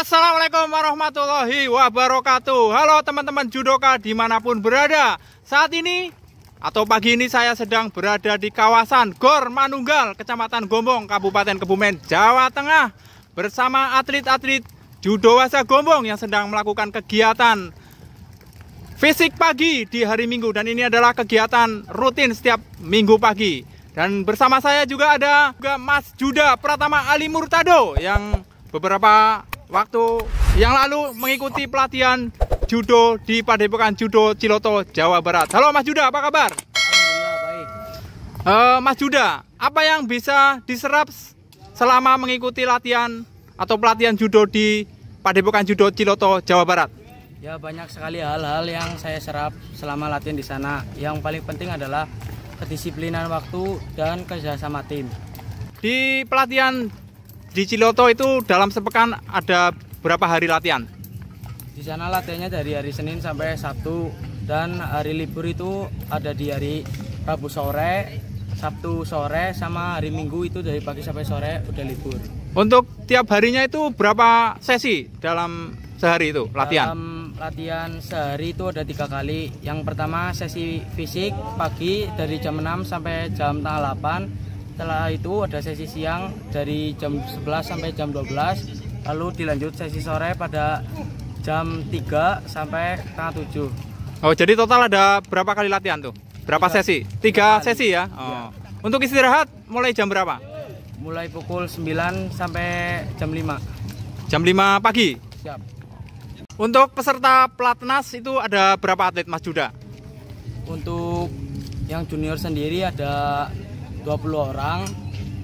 Assalamualaikum warahmatullahi wabarakatuh. Halo teman-teman judoka dimanapun berada. Saat ini atau pagi ini saya sedang berada di kawasan Gor Manunggal, Kecamatan Gombong, Kabupaten Kebumen, Jawa Tengah, bersama atlet-atlet judo wasa Gombong yang sedang melakukan kegiatan fisik pagi di hari Minggu. Dan ini adalah kegiatan rutin setiap Minggu pagi. Dan bersama saya juga ada Mas Juda Pratama Ali Murtado yang beberapa waktu yang lalu mengikuti pelatihan judo di Padepokan Judo Ciloto, Jawa Barat. Halo Mas Juda, apa kabar? Alhamdulillah baik. Mas Juda, apa yang bisa diserap selama mengikuti latihan atau pelatihan judo di Padepokan Judo Ciloto, Jawa Barat? Ya, banyak sekali hal-hal yang saya serap selama latihan di sana. Yang paling penting adalah kedisiplinan waktu dan kerjasama tim. Di pelatihan di Ciloto itu dalam sepekan ada berapa hari latihan? Di sana latihannya dari hari Senin sampai Sabtu, dan hari libur itu ada di hari Rabu sore, Sabtu sore, sama hari Minggu itu dari pagi sampai sore udah libur. Untuk tiap harinya itu berapa sesi dalam sehari itu latihan? Dalam latihan sehari itu ada 3 kali. Yang pertama sesi fisik pagi dari jam 6 sampai jam setengah 8. Setelah itu ada sesi siang dari jam 11 sampai jam 12. Lalu dilanjut sesi sore pada jam 3 sampai setengah 7. Oh, jadi total ada berapa kali latihan tuh? Berapa sesi? 3 sesi ya? Oh. Ya. Untuk istirahat mulai jam berapa? Mulai pukul 9 sampai jam 5. Jam 5 pagi? Siap. Untuk peserta pelatnas itu ada berapa atlet Mas Juda? Untuk yang junior sendiri ada 20 orang,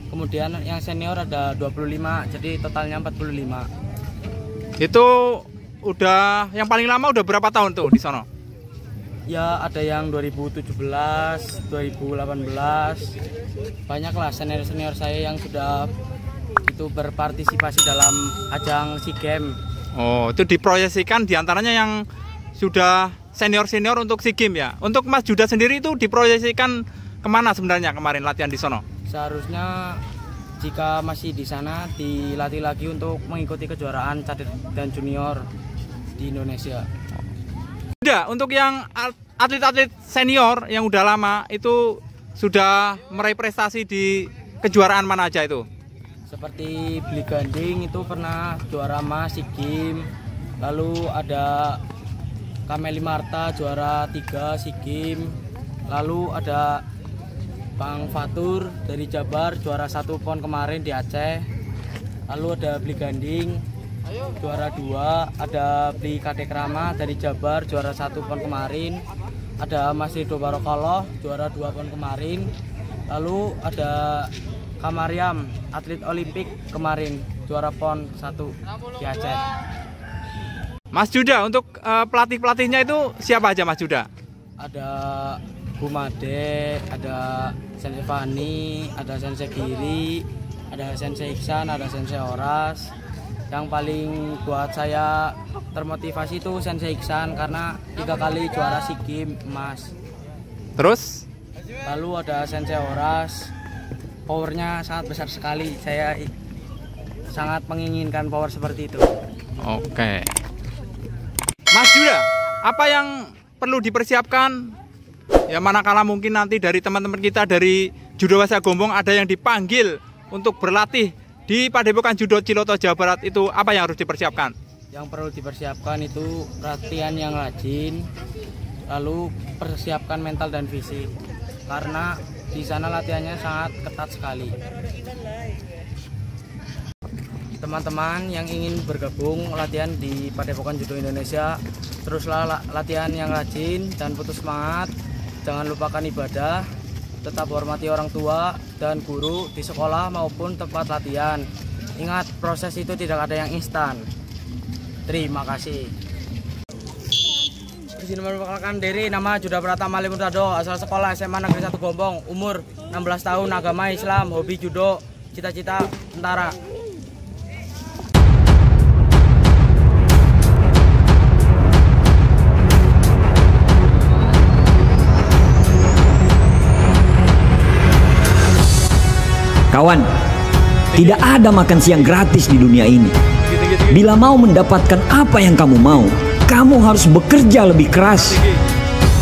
kemudian yang senior ada 25, jadi totalnya 45. Itu udah yang paling lama udah berapa tahun tuh di sono? Ya, ada yang 2017, 2018. Banyaklah senior-senior saya yang sudah itu berpartisipasi dalam ajang SEA Games. Oh, itu diproyeksikan diantaranya yang sudah senior-senior untuk SEA Games ya. Untuk Mas Juda sendiri itu diproyeksikan kemana sebenarnya kemarin latihan di sono? Seharusnya jika masih di sana dilatih lagi untuk mengikuti kejuaraan cadet dan junior di Indonesia. Sudah, untuk yang atlet-atlet senior yang udah lama itu sudah meraih prestasi di kejuaraan mana aja itu? Seperti Beli Ganding itu pernah juara emas SEA Games. Lalu ada Kameli Marta juara 3 SEA Games. Lalu ada Bang Fatur dari Jabar juara 1 PON kemarin di Aceh. Lalu ada Beli Ganding juara 2. Ada Beli Kadek Rama dari Jabar juara 1 PON kemarin. Ada Mas Rido Barokallah juara 2 PON kemarin. Lalu ada Kamariam atlet Olimpik kemarin juara PON 1 di Aceh. Mas Juda, untuk pelatih-pelatihnya itu siapa aja Mas Juda? Ada Bu Made, ada Sensei Fani, ada Sensei Giri, ada Sensei Iksan, ada Sensei Oras. Yang paling buat saya termotivasi itu Sensei Iksan karena 3 kali juara SEA Games emas. Terus? Lalu ada Sensei Oras, powernya sangat besar sekali. Saya sangat menginginkan power seperti itu. Oke. Mas Juda, apa yang perlu dipersiapkan? Ya, manakala mungkin nanti dari teman-teman kita dari Judo Wasa Gombong ada yang dipanggil untuk berlatih di Padepokan Judo Ciloto, Jawa Barat, itu apa yang harus dipersiapkan? Yang perlu dipersiapkan itu latihan yang rajin, lalu persiapkan mental dan fisik, karena di sana latihannya sangat ketat sekali. Teman-teman yang ingin bergabung latihan di Padepokan Judo Indonesia, teruslah latihan yang rajin dan putus semangat. Jangan lupakan ibadah, tetap hormati orang tua dan guru di sekolah maupun tempat latihan. Ingat, proses itu tidak ada yang instan. Terima kasih. Izin memperkenalkan diri, nama Juda Pratama Ali Murtado, asal sekolah SMA Negeri 1 Gombong, umur 16 tahun, agama Islam, hobi judo, cita-cita tentara. Kawan, tidak ada makan siang gratis di dunia ini. Bila mau mendapatkan apa yang kamu mau, kamu harus bekerja lebih keras.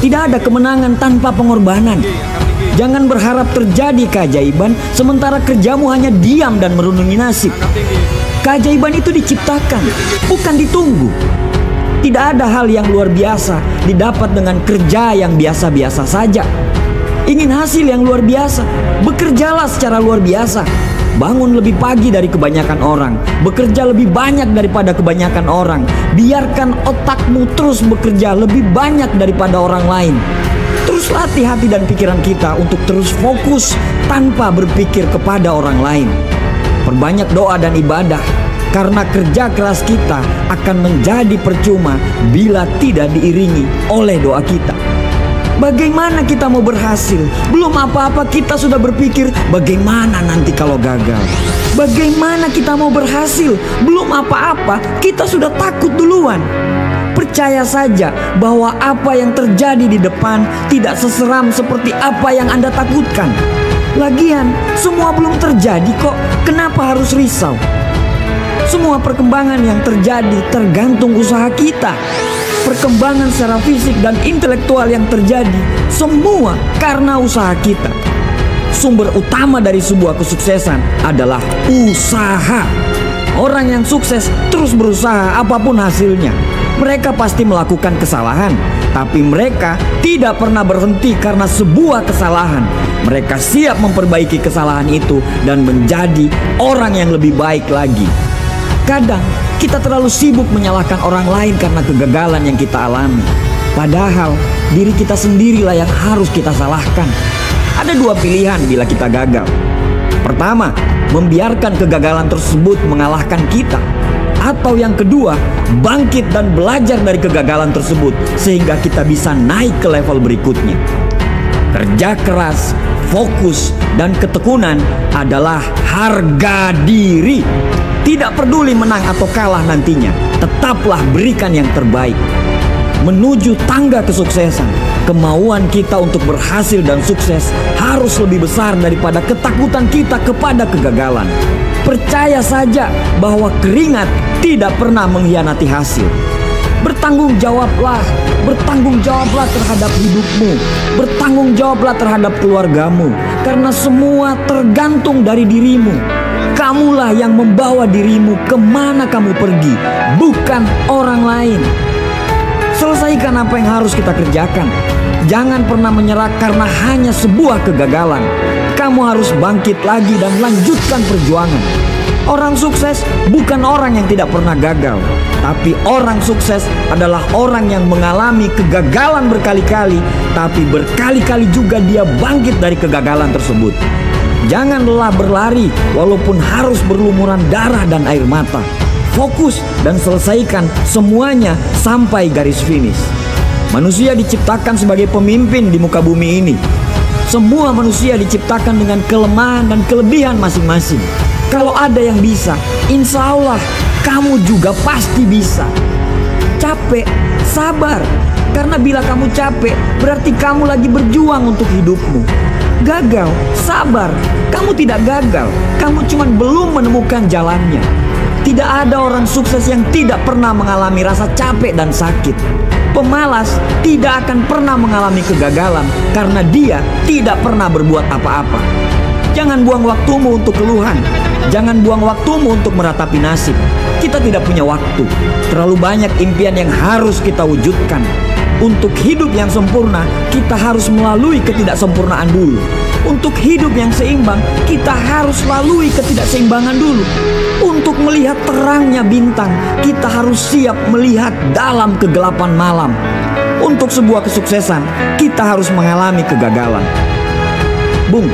Tidak ada kemenangan tanpa pengorbanan. Jangan berharap terjadi keajaiban sementara kerjamu hanya diam dan merenungi nasib. Keajaiban itu diciptakan, bukan ditunggu. Tidak ada hal yang luar biasa didapat dengan kerja yang biasa-biasa saja. Ingin hasil yang luar biasa, bekerjalah secara luar biasa. Bangun lebih pagi dari kebanyakan orang, bekerja lebih banyak daripada kebanyakan orang. Biarkan otakmu terus bekerja lebih banyak daripada orang lain. Terus latih hati dan pikiran kita untuk terus fokus tanpa berpikir kepada orang lain. Perbanyak doa dan ibadah, karena kerja keras kita akan menjadi percuma bila tidak diiringi oleh doa kita. Bagaimana kita mau berhasil? Belum apa-apa kita sudah berpikir bagaimana nanti kalau gagal. Bagaimana kita mau berhasil? Belum apa-apa kita sudah takut duluan. Percaya saja bahwa apa yang terjadi di depan tidak seseram seperti apa yang Anda takutkan. Lagian semua belum terjadi kok. Kenapa harus risau? Semua perkembangan yang terjadi tergantung usaha kita. Perkembangan secara fisik dan intelektual yang terjadi semua karena usaha kita. Sumber utama dari sebuah kesuksesan adalah usaha. Orang yang sukses terus berusaha apapun hasilnya. Mereka pasti melakukan kesalahan, tapi mereka tidak pernah berhenti karena sebuah kesalahan. Mereka siap memperbaiki kesalahan itu dan menjadi orang yang lebih baik lagi. Kadang kita terlalu sibuk menyalahkan orang lain karena kegagalan yang kita alami. Padahal diri kita sendirilah yang harus kita salahkan. Ada dua pilihan bila kita gagal. Pertama, membiarkan kegagalan tersebut mengalahkan kita. Atau yang kedua, bangkit dan belajar dari kegagalan tersebut sehingga kita bisa naik ke level berikutnya. Kerja keras, fokus, dan ketekunan adalah harga diri. Tidak peduli menang atau kalah nantinya, tetaplah berikan yang terbaik. Menuju tangga kesuksesan, kemauan kita untuk berhasil dan sukses harus lebih besar daripada ketakutan kita kepada kegagalan. Percaya saja bahwa keringat tidak pernah mengkhianati hasil. Bertanggung jawablah terhadap hidupmu. Bertanggung jawablah terhadap keluargamu. Karena semua tergantung dari dirimu. Kamulah yang membawa dirimu kemana kamu pergi, bukan orang lain. Selesaikan apa yang harus kita kerjakan. Jangan pernah menyerah karena hanya sebuah kegagalan. Kamu harus bangkit lagi dan lanjutkan perjuangan. Orang sukses bukan orang yang tidak pernah gagal, tapi orang sukses adalah orang yang mengalami kegagalan berkali-kali, tapi berkali-kali juga dia bangkit dari kegagalan tersebut. Jangan lelah berlari walaupun harus berlumuran darah dan air mata. Fokus dan selesaikan semuanya sampai garis finish. Manusia diciptakan sebagai pemimpin di muka bumi ini. Semua manusia diciptakan dengan kelemahan dan kelebihan masing-masing. Kalau ada yang bisa, insya Allah kamu juga pasti bisa. Capek, sabar. Karena bila kamu capek, berarti kamu lagi berjuang untuk hidupmu. Gagal, sabar. Kamu tidak gagal, kamu cuma belum menemukan jalannya. Tidak ada orang sukses yang tidak pernah mengalami rasa capek dan sakit. Pemalas tidak akan pernah mengalami kegagalan karena dia tidak pernah berbuat apa-apa. Jangan buang waktumu untuk keluhan. Jangan buang waktumu untuk meratapi nasib. Kita tidak punya waktu. Terlalu banyak impian yang harus kita wujudkan. Untuk hidup yang sempurna, kita harus melalui ketidaksempurnaan dulu. Untuk hidup yang seimbang, kita harus lalui ketidakseimbangan dulu. Untuk melihat terangnya bintang, kita harus siap melihat dalam kegelapan malam. Untuk sebuah kesuksesan, kita harus mengalami kegagalan. Bung,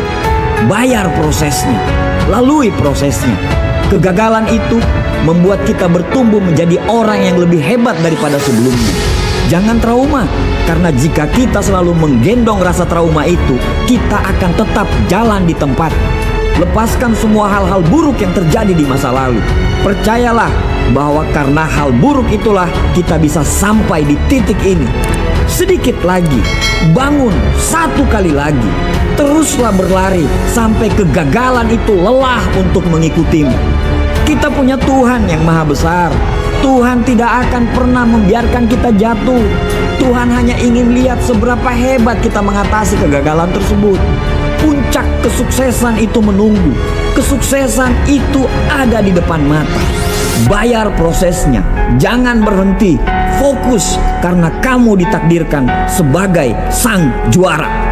bayar prosesnya, lalui prosesnya. Kegagalan itu membuat kita bertumbuh menjadi orang yang lebih hebat daripada sebelumnya. Jangan trauma, karena jika kita selalu menggendong rasa trauma itu, kita akan tetap jalan di tempat. Lepaskan semua hal-hal buruk yang terjadi di masa lalu. Percayalah bahwa karena hal buruk itulah kita bisa sampai di titik ini. Sedikit lagi, bangun satu kali lagi. Teruslah berlari sampai kegagalan itu lelah untuk mengikutimu. Kita punya Tuhan yang maha besar. Tuhan tidak akan pernah membiarkan kita jatuh. Tuhan hanya ingin lihat seberapa hebat kita mengatasi kegagalan tersebut. Puncak kesuksesan itu menunggu. Kesuksesan itu ada di depan mata. Bayar prosesnya, jangan berhenti. Fokus karena kamu ditakdirkan sebagai sang juara.